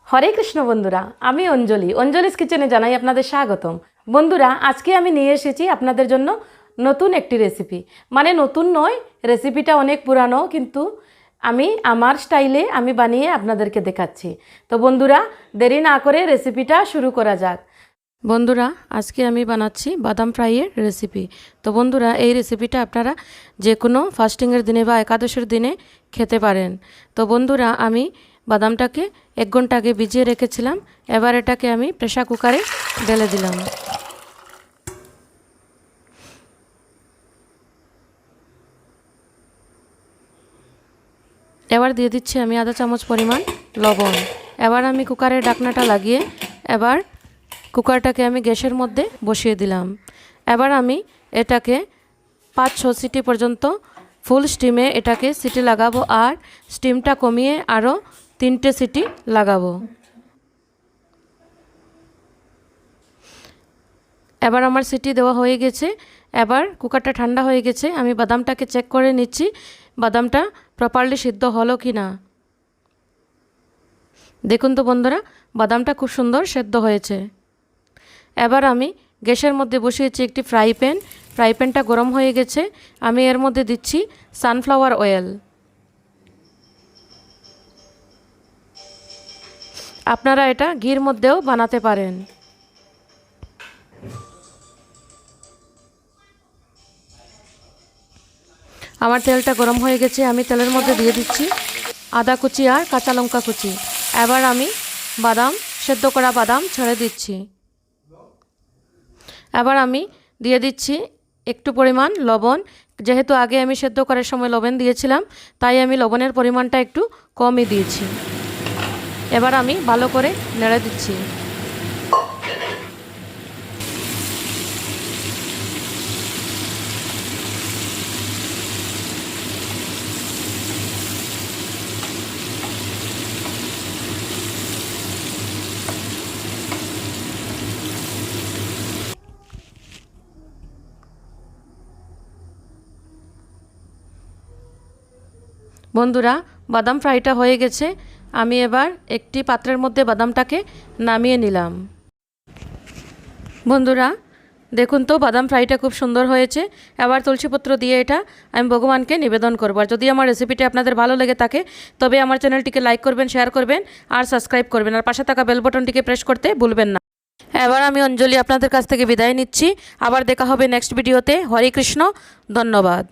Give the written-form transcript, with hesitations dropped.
হরে কৃষ্ণ বন্ধুরা, আমি অঞ্জলিস কিচেনে জানাই আপনাদের স্বাগতম। বন্ধুরা, আজকে আমি নিয়ে এসেছি আপনাদের জন্য নতুন একটি রেসিপি। মানে নতুন নয়, রেসিপিটা অনেক পুরানো, কিন্তু আমি আমার স্টাইলে আমি বানিয়ে আপনাদেরকে দেখাচ্ছি। তো বন্ধুরা, দেরি না করে রেসিপিটা শুরু করা যাক। বন্ধুরা, আজকে আমি বানাচ্ছি বাদাম ফ্রাইয়ের রেসিপি। তো বন্ধুরা, এই রেসিপিটা আপনারা যে কোনো ফাস্টিংয়ের দিনে বা একাদশের দিনে খেতে পারেন। তো বন্ধুরা, আমি বাদামটাকে 1 ঘন্টা আগে ভিজিয়ে রেখেছিলাম। এবার এটাকে আমি প্রেসার কুকারে ঢেলে দিলাম। এবার দিয়ে দিচ্ছি আমি আধা চামচ পরিমাণ লবণ। এবার আমি কুকারের ঢাকনাটা লাগিয়ে এবার কুকারটাকে আমি গ্যাসের মধ্যে বসিয়ে দিলাম। এবার আমি এটাকে 5-6 সিটি পর্যন্ত ফুল স্টিমে এটাকে সিটি লাগাবো, আর স্টিমটা কমিয়ে আরও 3টে সিটি লাগাবো। এবার আমার সিটি দেওয়া হয়ে গেছে। এবার কুকারটা ঠান্ডা হয়ে গেছে। আমি বাদামটাকে চেক করে নিচ্ছি বাদামটা প্রপারলি সিদ্ধ হলো কি না। দেখুন তো বন্ধুরা, বাদামটা খুব সুন্দর সেদ্ধ হয়েছে। এবার আমি গ্যাসের মধ্যে বসিয়েছি একটি ফ্রাই প্যানটা গরম হয়ে গেছে। আমি এর মধ্যে দিচ্ছি সানফ্লাওয়ার অয়েল। আপনারা এটা ঘির মধ্যেও বানাতে পারেন। আমার তেলটা গরম হয়ে গেছে। আমি তেলের মধ্যে দিয়ে দিচ্ছি আদা কুচি আর কাঁচা লঙ্কা কুচি। এবার আমি সেদ্ধ করা বাদাম ছেড়ে দিচ্ছি। এবার আমি দিয়ে দিচ্ছি একটু পরিমাণ লবণ। যেহেতু আগে আমি সেদ্ধ করার সময় লবণ দিয়েছিলাম, তাই আমি লবণের পরিমাণটা একটু কমই দিয়েছি। এবার আমি ভালো করে নেড়ে দিচ্ছি। বন্ধুরা, বাদাম ফ্রাইটা হয়ে গেছে। আমি এবার একটি পাত্রের মধ্যে বাদামটাকে নামিয়ে নিলাম। বন্ধুরা, দেখুন তো বাদাম ফ্রাইটা খুব সুন্দর হয়েছে। এবার তুলসীপত্র দিয়ে এটা আমি ভগবানকে নিবেদন করব। আর যদি আমার রেসিপিটি আপনাদের ভালো লেগে থাকে, তবে আমার চ্যানেলটিকে লাইক করবেন, শেয়ার করবেন আর সাবস্ক্রাইব করবেন। আর পাশে থাকা বেল বাটনটিকে প্রেস করতে ভুলবেন না। এবার আমি অঞ্জলি আপনাদের কাছ থেকে বিদায় নিচ্ছি। আবার দেখা হবে নেক্সট ভিডিওতে। হরে কৃষ্ণ, ধন্যবাদ।